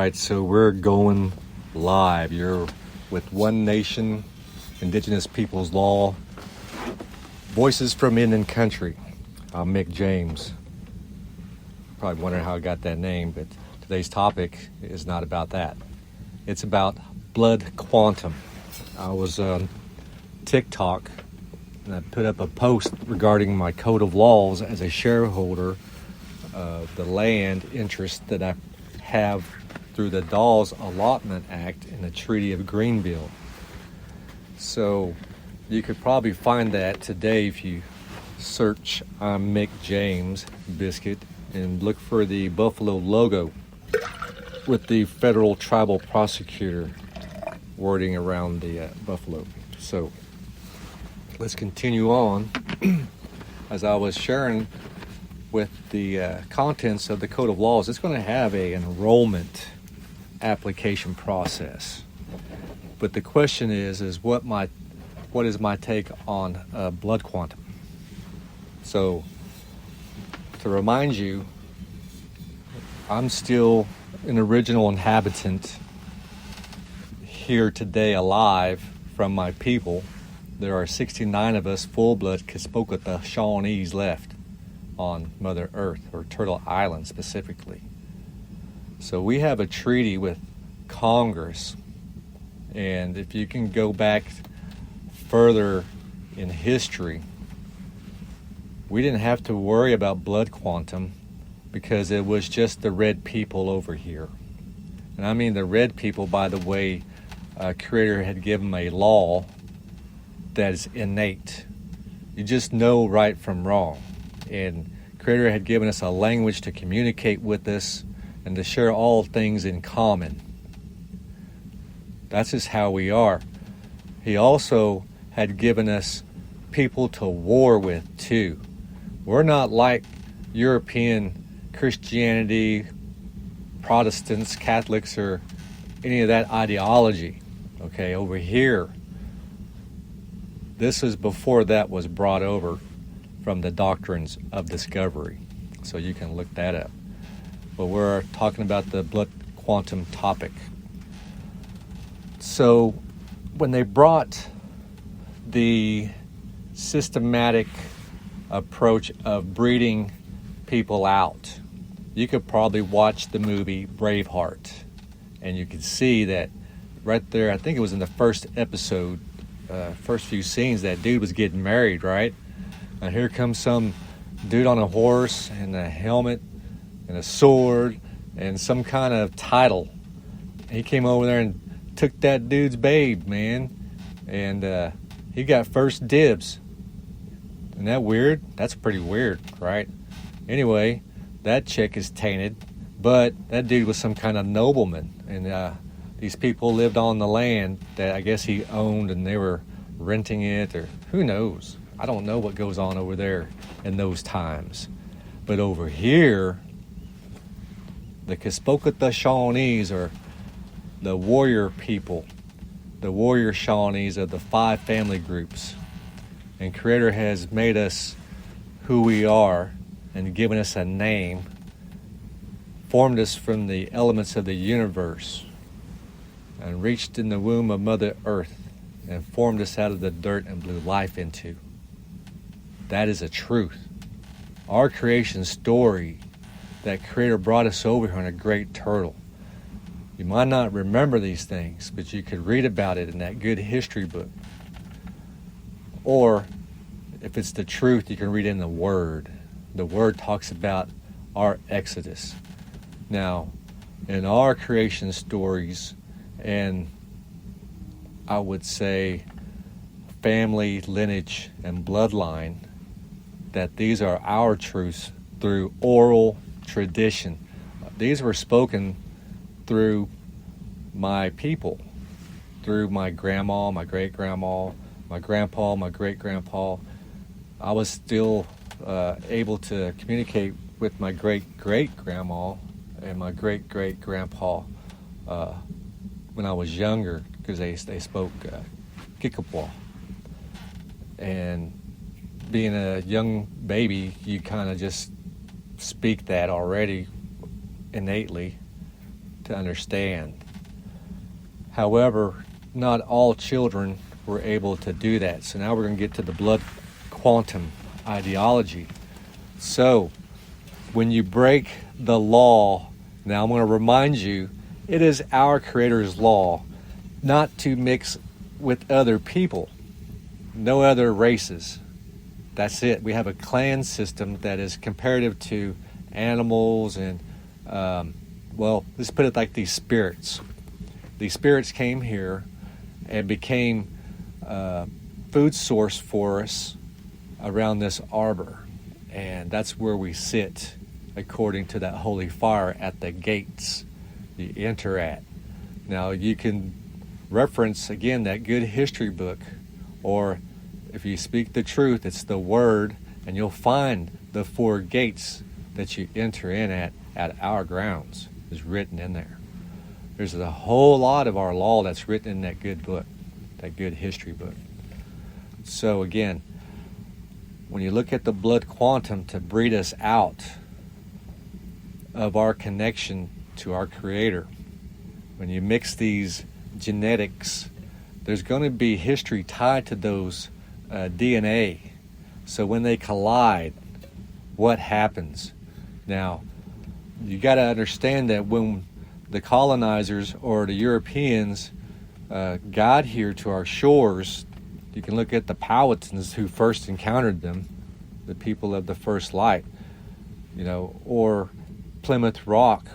right, so we're going live. You're with One Nation, Indigenous Peoples Law, Voices from Indian Country. I'm MicJames. Probably wondering how I got that name, but today's topic is not about that. It's about blood quantum. I was on TikTok and I put up a post regarding my code of laws as a shareholder of the land interest that I have through the Dawes Allotment Act in the Treaty of Greenville. So you could probably find that today if you search I'm MicJames BiZkit and look for the buffalo logo with the federal tribal prosecutor wording around the buffalo. So let's continue on. As I was sharing with the contents of the Code of Laws, it's going to have an enrollment application process. But the question is what is my take on blood quantum? So to remind you, I'm still an original inhabitant here today alive from my people. There are 69 of us full-blood Kispokota Shawnees left on Mother Earth, or Turtle Island specifically. So we have a treaty with Congress, and if you can go back further in history, we didn't have to worry about blood quantum because it was just the red people over here. And I mean the red people, by the way, Creator had given a law that is innate. You just know right from wrong. And Creator had given us a language to communicate with us and to share all things in common. That's just how we are. He also had given us people to war with too. We're not like European Christianity, Protestants, Catholics, or any of that ideology. Okay, over here, this is before that was brought over from the doctrines of discovery. So you can look that up. But we're talking about the blood quantum topic. So when they brought the systematic approach of breeding people out, you could probably watch the movie Braveheart, and you could see that right there. I think it was in the first episode, first few scenes, that dude was getting married, right? And here comes some dude on a horse and a helmet and a sword and some kind of title. He came over there and took that dude's babe, man, and he got first dibs. Isn't that weird? That's pretty weird, right? Anyway, that chick is tainted, but that dude was some kind of nobleman, and these people lived on the land that I guess he owned, and they were renting it, or who knows. I don't know what goes on over there in those times. But over here, the Kispokota Shawnees are the warrior people, the warrior Shawnees of the 5 family groups. And Creator has made us who we are and given us a name, formed us from the elements of the universe, and reached in the womb of Mother Earth and formed us out of the dirt and blew life into. That is a truth. Our creation story, that Creator brought us over here on a great turtle. You might not remember these things, but you could read about it in that good history book. Or, if it's the truth, you can read it in the Word. The Word talks about our Exodus. Now, in our creation stories, and I would say family, lineage, and bloodline, that these are our truths through oral tradition. These were spoken through my people, through my grandma, my great-grandma, my grandpa, my great-grandpa. I was still able to communicate with my great-great-grandma and my great-great-grandpa when I was younger, because they spoke Kickapoo. And being a young baby, you kind of just speak that already innately to understand. However, not all children were able to do that. So now we're going to get to the blood quantum ideology. So when you break the law, now I'm going to remind you, it is our Creator's law not to mix with other people, no other races. That's it. We have a clan system that is comparative to animals and, let's put it like these spirits. These spirits came here and became food source for us around this arbor. And that's where we sit according to that holy fire at the gates you enter at. Now you can reference again that good history book, or if you speak the truth, it's the word, and you'll find the 4 gates that you enter in at our grounds is written in there. There's a whole lot of our law that's written in that good book, that good history book. So again, when you look at the blood quantum to breed us out of our connection to our Creator, when you mix these genetics, there's going to be history tied to those DNA. So when they collide, what happens? Now, you got to understand that when the colonizers or the Europeans got here to our shores, you can look at the Powhatans who first encountered them, the people of the first light, or Plymouth Rock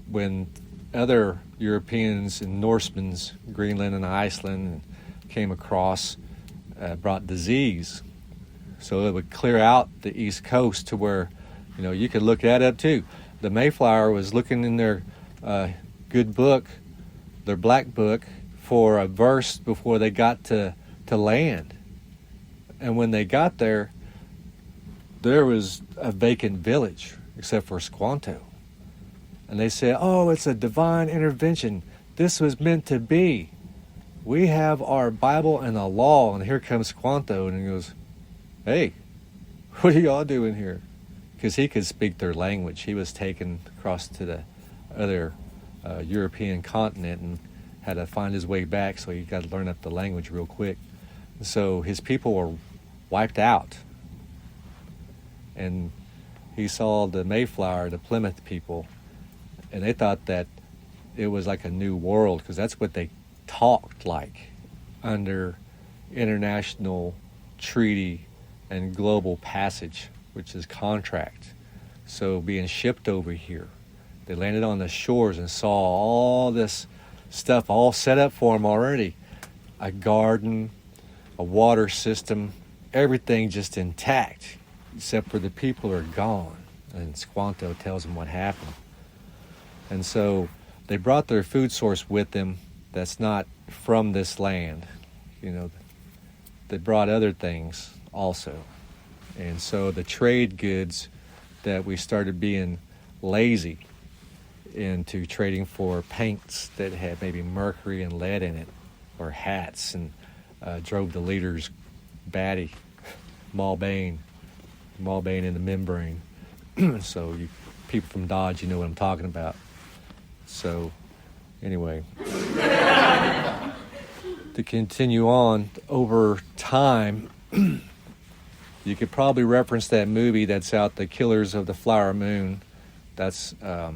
when other Europeans and Norsemen, Greenland and Iceland, came across, brought disease. So it would clear out the East Coast to where, you could look that up too. The Mayflower was looking in their good book, their black book, for a verse before they got to land. And when they got there was a vacant village except for Squanto. And they said, oh, it's a divine intervention. This was meant to be. We have our Bible and the law, and here comes Squanto, and he goes, hey, what are y'all doing here? Because he could speak their language. He was taken across to the other European continent and had to find his way back, so he got to learn up the language real quick. So his people were wiped out. And he saw the Mayflower, the Plymouth people, and they thought that it was like a new world, because that's what they talked like under international treaty and global passage, which is contract. So being shipped over here, they landed on the shores and saw all this stuff all set up for them already. A garden, a water system, everything just intact, except for the people are gone. And Squanto tells them what happened. And so they brought their food source with them that's not from this land. They brought other things also. And so the trade goods that we started being lazy into trading for paints that had maybe mercury and lead in it, or hats, and drove the leaders batty, Mulbane in the membrane. So you people from Dodge, you know what I'm talking about. So anyway, to continue on over time, you could probably reference that movie that's out, The Killers of the Flower Moon. That's a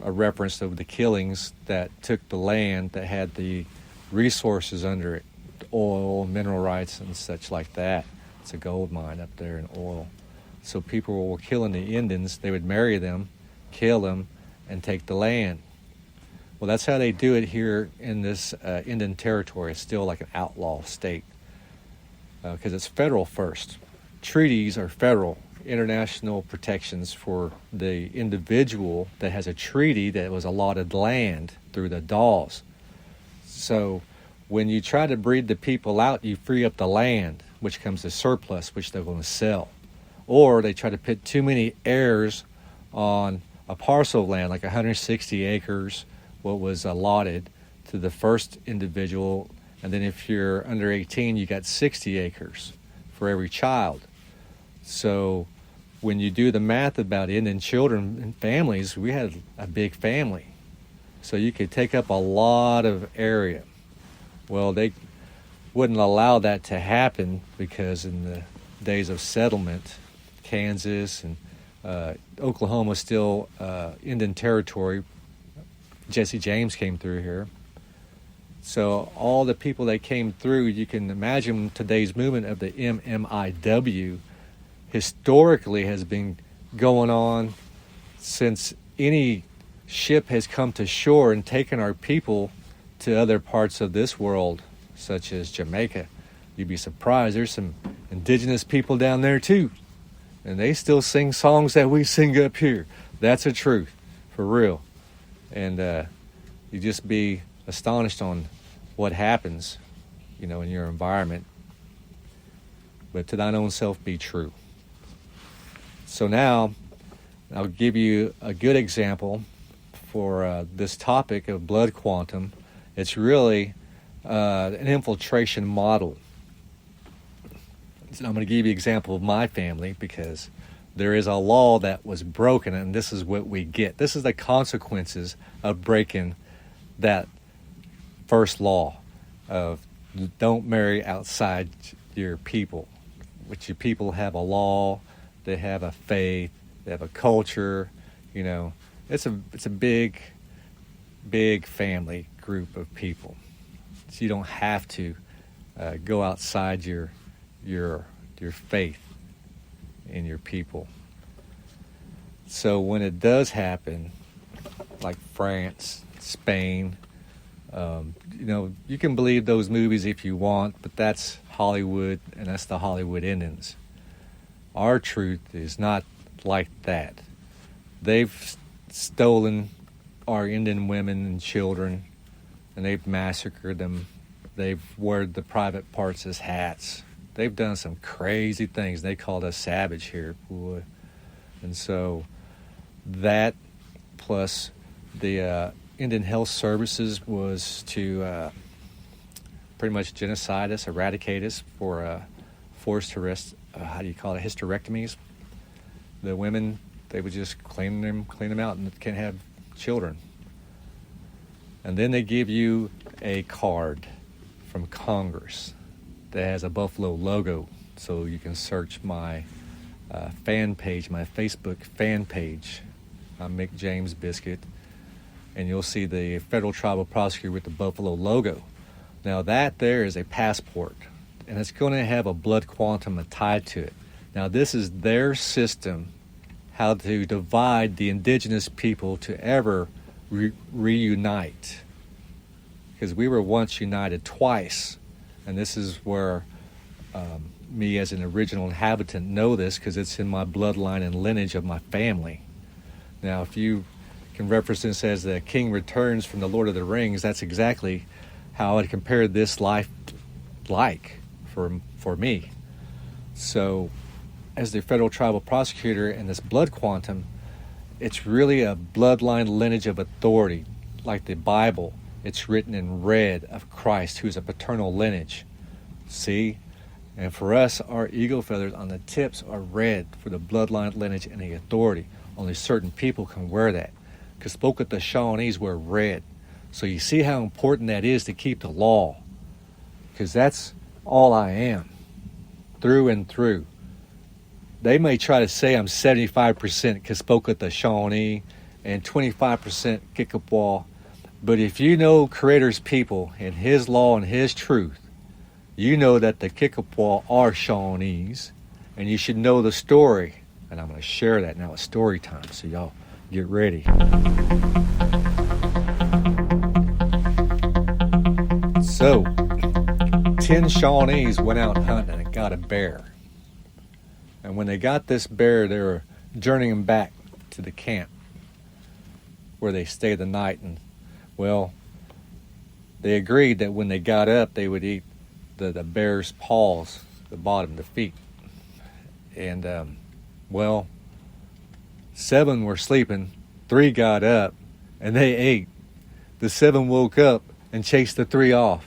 reference of the killings that took the land that had the resources under it, oil, mineral rights, and such like that. It's a gold mine up there in oil. So people were killing the Indians. They would marry them, kill them, and take the land. Well, that's how they do it here in this Indian territory. It's still like an outlaw state because it's federal first. Treaties are federal, international protections for the individual that has a treaty that was allotted land through the Dawes. So when you try to breed the people out, you free up the land, which comes to surplus, which they're going to sell. Or they try to put too many heirs on a parcel of land, like 160 acres, what was allotted to the first individual. And then if you're under 18, you got 60 acres for every child. So when you do the math about Indian children and families, we had a big family. So you could take up a lot of area. Well, they wouldn't allow that to happen because in the days of settlement, Kansas and Oklahoma was still Indian territory. Jesse James came through here. So all the people that came through, you can imagine today's movement of the MMIW historically has been going on since any ship has come to shore and taken our people to other parts of this world, such as Jamaica. You'd be surprised, there's some indigenous people down there too. And they still sing songs that we sing up here. That's the truth, for real. And you just be astonished on what happens, in your environment. But to thine own self be true. So now, I'll give you a good example for this topic of blood quantum. It's really an infiltration model. So I'm going to give you an example of my family because there is a law that was broken, and this is what we get. This is the consequences of breaking that first law of don't marry outside your people. Which your people have a law, they have a faith, they have a culture. It's a big family group of people. So you don't have to go outside your faith in your people. So when it does happen, like France, Spain, you can believe those movies if you want, but that's Hollywood, and that's the Hollywood Indians. Our truth is not like that. They've stolen our Indian women and children, and they've massacred them. They've worn the private parts as hats. They've done some crazy things. They called us savage here, boy. And so that plus the Indian Health Services was to pretty much genocide us, eradicate us for forced hysterectomies. The women, they would just clean them out and can't have children. And then they give you a card from Congress that has a buffalo logo, so you can search my fan page, my Facebook fan page. I'm MicJames BiZkit, and you'll see the federal tribal prosecutor with the buffalo logo. Now that there is a passport, and it's going to have a blood quantum tied to it. Now this is their system, how to divide the indigenous people to ever reunite. Because we were once united twice. And this is where me as an original inhabitant know this, because it's in my bloodline and lineage of my family. Now, if you can reference this as the king returns from the Lord of the Rings, that's exactly how I compared this life like for me. So, as the federal tribal prosecutor and this blood quantum, it's really a bloodline lineage of authority, like the Bible. It's written in red of Christ, who is a paternal lineage. See? And for us, our eagle feathers on the tips are red for the bloodline lineage and the authority. Only certain people can wear that. Because spoke at the Shawnees wear red. So you see how important that is to keep the law. Because that's all I am. Through and through. They may try to say I'm 75% Kispoka the Shawnee and 25% Kickapoo. But if you know Creator's people and His law and His truth, you know that the Kickapoo are Shawnees, and you should know the story. And I'm going to share that now. It's story time, so y'all get ready. So, 10 Shawnees went out hunting and got a bear. And when they got this bear, they were journeying back to the camp where they stayed the night. And, well, they agreed that when they got up, they would eat the bear's paws, the bottom, the feet. And, 7 were sleeping, 3 got up, and they ate. The 7 woke up and chased the 3 off.